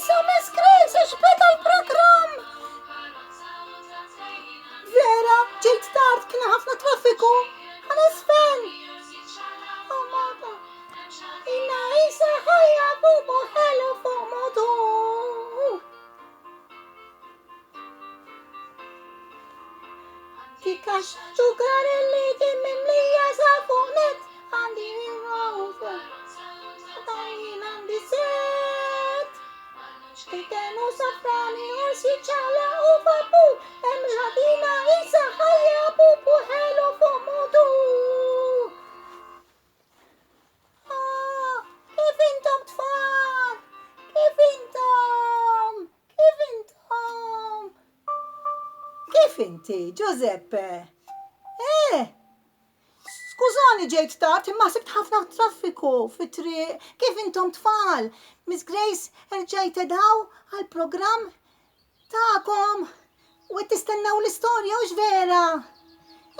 Issa Miss Grace ixbeda l-programm. Vera, ġejt tard kien ħafna traffiku. Ħanisfen. Oh mama. Inna Isa ħajja bubu ħelu fuq modu. Tikax ġugarelli dimim lija safunet għandi rinrawza. Għadajin għandi set. Xtitenu safrani orsi ċala u babu. Emradina Isa ħajja bubu ħelu fuq modu. Kif intom tfal? Kif intom? Kif intom? Kif inti, Giuseppe? Skużani ġejt tard, imma sibt ħafna traffiku fit-triq. Kif intom tfal? Miss Grace rġajt edaw għal-programm ta'kom u tistennaw l-istorja u ġvera.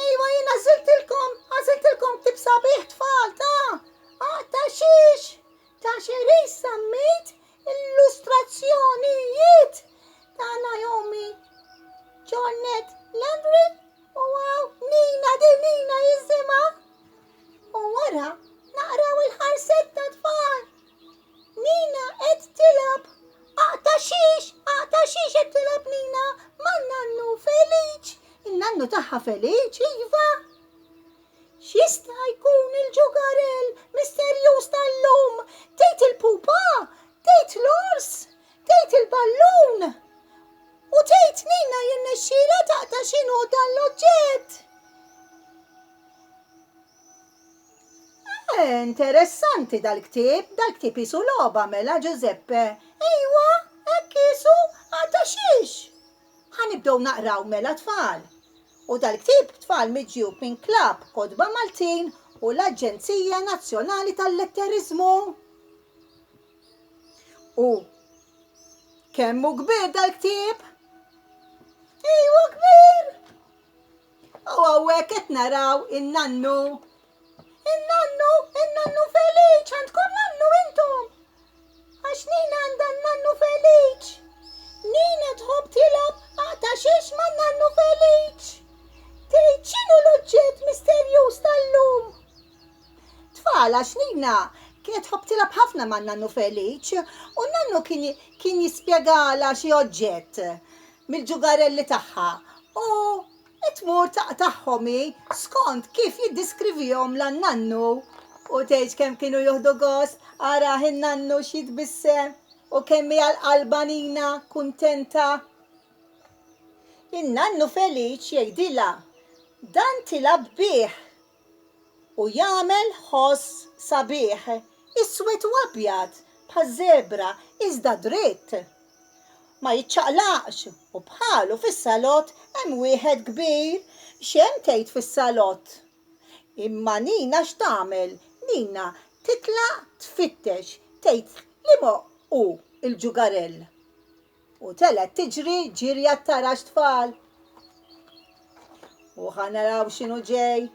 Ejwa jien għaziltilkom ktib sabiħ tfal ta' Aqta Xiex ta' Sherise Zammit illustrazzjonijiet ta' Noemie Gionet u Nina jizzima. U wara naqraw il-ħarset ta' tfal. Nina qed tilab Aqta Xiex qed tilab Nina man nannu Feliċ. Il-nannu tagħha Feliċ, iva. X'jista' jkun il-ġugarell misterjuż tal-lum? Tgħid il-pupa, tgħid l-ors, tgħid il-ballun. U tgħid Nina jinnexxiela taqta' x'inhu dan l-oġġett. Interessanti dal-ktieb isu logħba mela Giuseppe. Ejwa, hekk isu Aqta Xiex. Ħanibdew naqraw mela tfal. U dal-ktieb tfal miġjub minn Klabb, Kotba Maltin u l-Aġenzija Nazzjonali tal-Litteriżmu. U kemmu kbir dal-ktieb? Ejwa kbir. U hawnhekk qed naraw in-nannu. In-nannu Feliċ, għandkom nannu intom. Għax Nina għandha nannu Feliċ. Nina tħobb tilab Aqta Xiex man nannu Feliċ. Tgħid x'inhu l-oġġett misterjuż tal-lum? Tfal għax Nina kienet tħobb tilab ħafna man nannu Feliċ u nannu kien jispjegala xi oġġett mill-ġugarelli tagħha u tmur taqtaħħom skont kif jiddiskrivihom lan-nannu u tgħid kemm kienu joħdu gost ara in-nannu x'jitbissem u kemm hija l-qalba Nina kuntenta. In-nannu Feliċ jgħidilha dan tilab bih u jagħmel ħoss sabiħ iswed u abjad bħaż-żebra iżda dritt. Ma jiċċaqlaqx u bħalu fis-salott hemm wieħed kbir x'hemm tgħid fis-salott. Imma Nina x'tagħmel? Nina titlaq tfittex tgħid liema hu il-ġugarell. U telet tiġri ġirja tara x'tfal. U ħanaraw x'inhu ġej.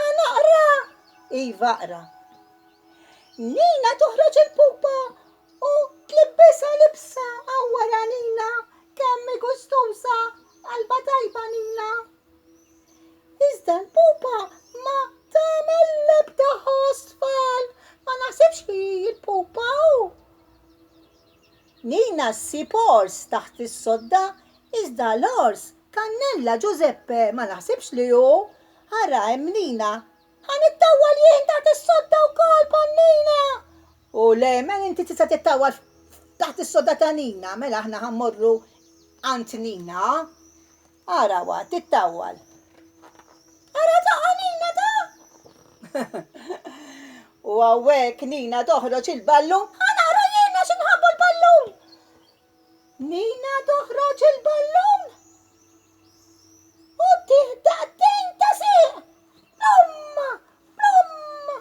Ħanaqra. Iva aqra. Nina toħroġ il-pupa u tlibbisha libsa wara Nina kemm gustusa qalba tajba Nina. Iżda l-pupa ma tagħmel l-ebda ħoss tfal, ma naħsibx hi l-pupa hu. Nina ssib ors taħt is-sodda iżda l-ors kannella Giuseppe ma naħsibx li hu. Ara hemm Nina. Ħanittawwal jien taħt is-sodda wkoll bħal Nina. U le, men inti tista' tittawwal taħt is-sodda ta' Nina, mela aħna ħammorru għand Nina. Ara wa, tittawwal. Ara taqa' Nina ta'. U hawnhekk Nina toħroġ il-ballun. Ħanara jiena x'inħabbu l-ballun. Nina toħroġ il-ballun. U tiħdaqtejn ta' siq. Blumma, blumma.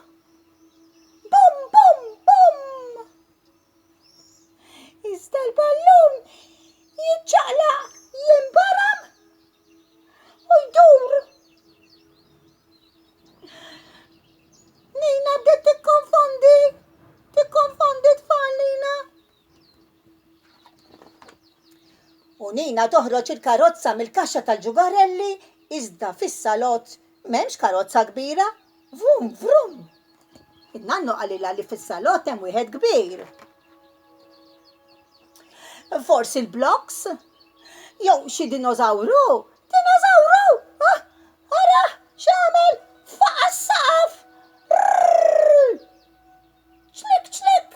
Bum, bum, bum. Iżda l-ballun jiċċaqlaq jinbaram u jdur. Nina bdiet tikkonfondi tfal Nina. U Nina toħroġ il-karozza mill-kaxxa tal-ġugarelli, iżda fis-salott m'hemmx karozza kbira. Vrum, vrum. In-nannu qalilha li fis-salott hemm wieħed kbir. Forsi l-bloks? Jew xi dinożawru? Dinożawru! Ara, x'għamel? Faqa s-saqaf! ċlik, ċlik!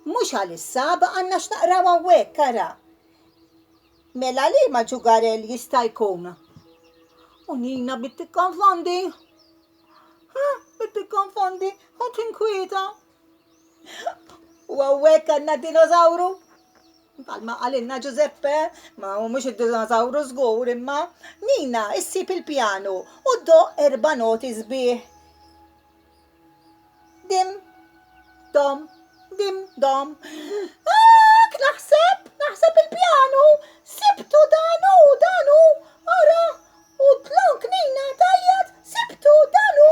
Mhux għalissa baqgħna x'naqraw hawnhekk ara. Mela li ma ġugarell jista' jkun. U Nina bit tikkonfondi. Ħadd inkwieta. U hawnhekk għandna dinożawru. Palma għalinna Giuseppe, ma hu mhux id-dinożawru żgur, imma Nina issib il-pjanu u ddoq 4 noti sbieħ. Dim, dom, dim, dom. Naħseb il-pjanu, sibtu danu, ara, u tlonk Nina tajjat, sibtu danu.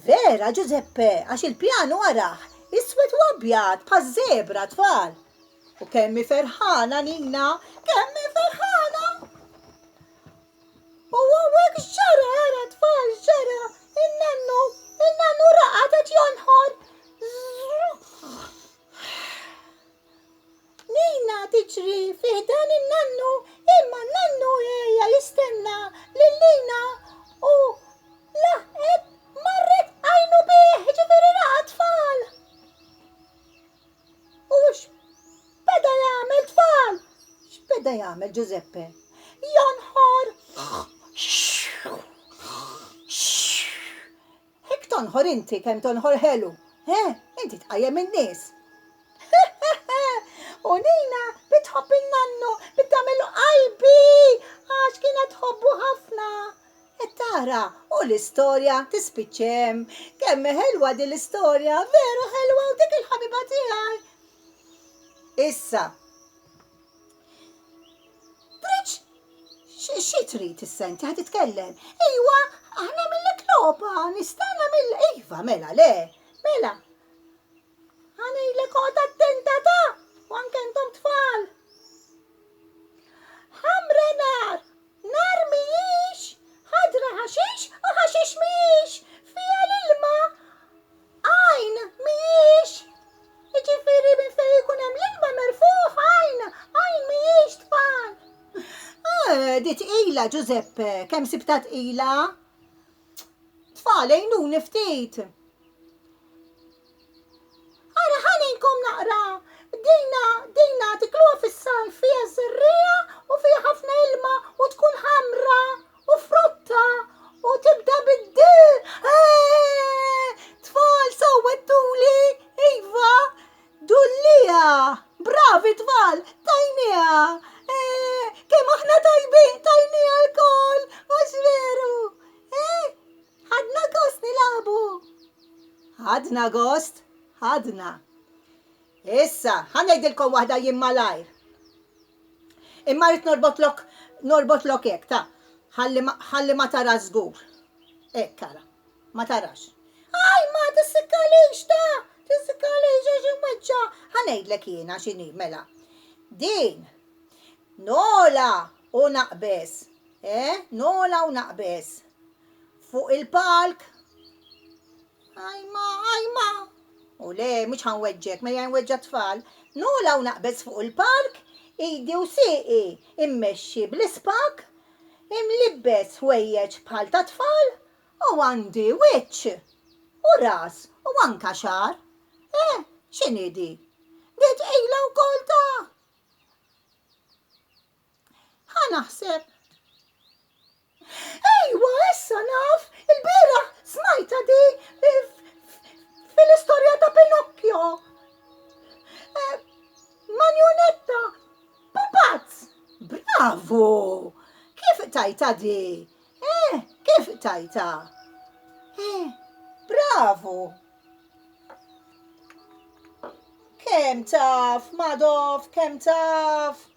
Vera Giuseppe, għax il-pjanu araħ, iswed u abjad, bħaż-żebra tfal. U kemmi ferħana Nina, kemmi ferħana. U għawek ġara, ara tfal, ġara, il-nannu raqatet jonħor. Nina tiġri fiħdan il-nannu, imma n-nannu hija jistenna lil-Nina u laħqet marret għajnu bih, ġifieri raqa tfal. U x'beda jagħmel tfal? X'beda jagħmel Giuseppe? Jonħor. Hekk tonħor inti kemm tonħor ħelu. Inti tqajjem in-nies. U Nina bitħobb in-nannu, bittagħmelu qalbi, għax kienet tħobbu ħafna. Tara, u l-istorja tispiċċem. Kemm ħelwa din l-istorja, veru ħelwa u dik il-ħabiba tiegħi. Issa. Triċ, xi trid issa inti ħad titkellem? Ejwa, aħna mill-Kotba, nista' nagħmel iva mela le, mela. Ħanejlek qgħod attenta ta' u anke intom tfal. Ħamra nar mhijiex, ħadra ħaxix u ħaxix mhijiex, fiha l-ilma. Għajn mhijiex. Jiġifieri minn fejn ikun hemm l-ilma merfuħ għajn mhijiex tfal. Di tqila Giuseppe, kemm sibta tqila? Tfal għejnuni ftit. Ara ħaninkom naqra. Dina tikluha fis-sajf fiha żerriegħa u fiha ħafna ilma u tkun ħamra u frutta u tibda bid-dil. Tfal sawwettuli, iva, dullija. Bravi tfal, tajniha. Kemm aħna tajniha l-kol, mhux veru. Ħadna gost nilagħbu. Ħadna gost, ħadna. Issa, ħanejdilkom waħda jien malajr. Imma rrid norbotlok hekk, ta' ħalli ma tara żgur. Hekk ara, ma tarax. Aj, ma tissikkalix għax imweġġa. Ħanejdlek jiena x'inhi mela. Din nola u naqbes. Nola u naqbes. Fuq il-palk. Ajma. U le, mhux ħanweġġek, ma janweġġa tfal. Nola u naqbes fuq il-park, idi u sieqi immexxi bl-ispak, imlibbes ħwejjeġ bħal ta' tfal, u għandi wiċċ, u ras, u anka xar. X'inhi di? Di tqila wkoll ta'. Ħanaħseb. Ejwa, issa naf, il-bieraħ smajta di fil-istorja ta' Pinocchio. Marionetta, pupazz. Bravo! Kif tajta di? Kif tajta? Bravo! Kem taf, Madoff, kem taf.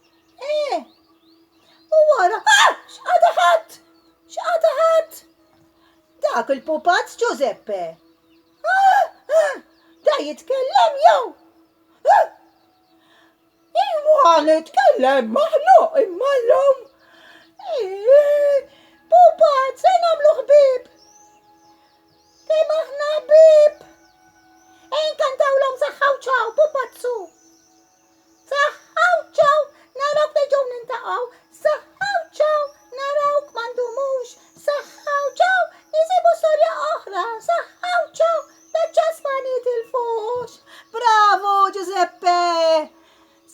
U wara, x'qata ħadd? Dak il-pupazz Giuseppe. Da jitkellem jew. Iwa nitkellem maħluq imma l-lum. Pupat, se namlu ħbib. Kemm aħna ħbib. Kantawlhom saħħaw ċaw, pupazzu. Saħħaw ċaw, narawk neġgħu nintaqgħu. Saħħaw ċaw, narawk m'għandumux. Saħħaw ċaw, nisibu storja oħra. Saħħaw ċaw, daċċas ma nitilfux. Bravo, Giuseppe!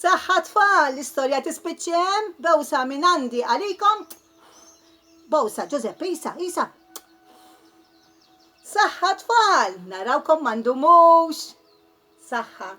Saħħa tfal, l-istorja tispiċċem, bewsa minn għandi għalikom. Bowsa, Giuseppe, isa. Saħħa tfal, narawkom m'għandumux. Saħħa.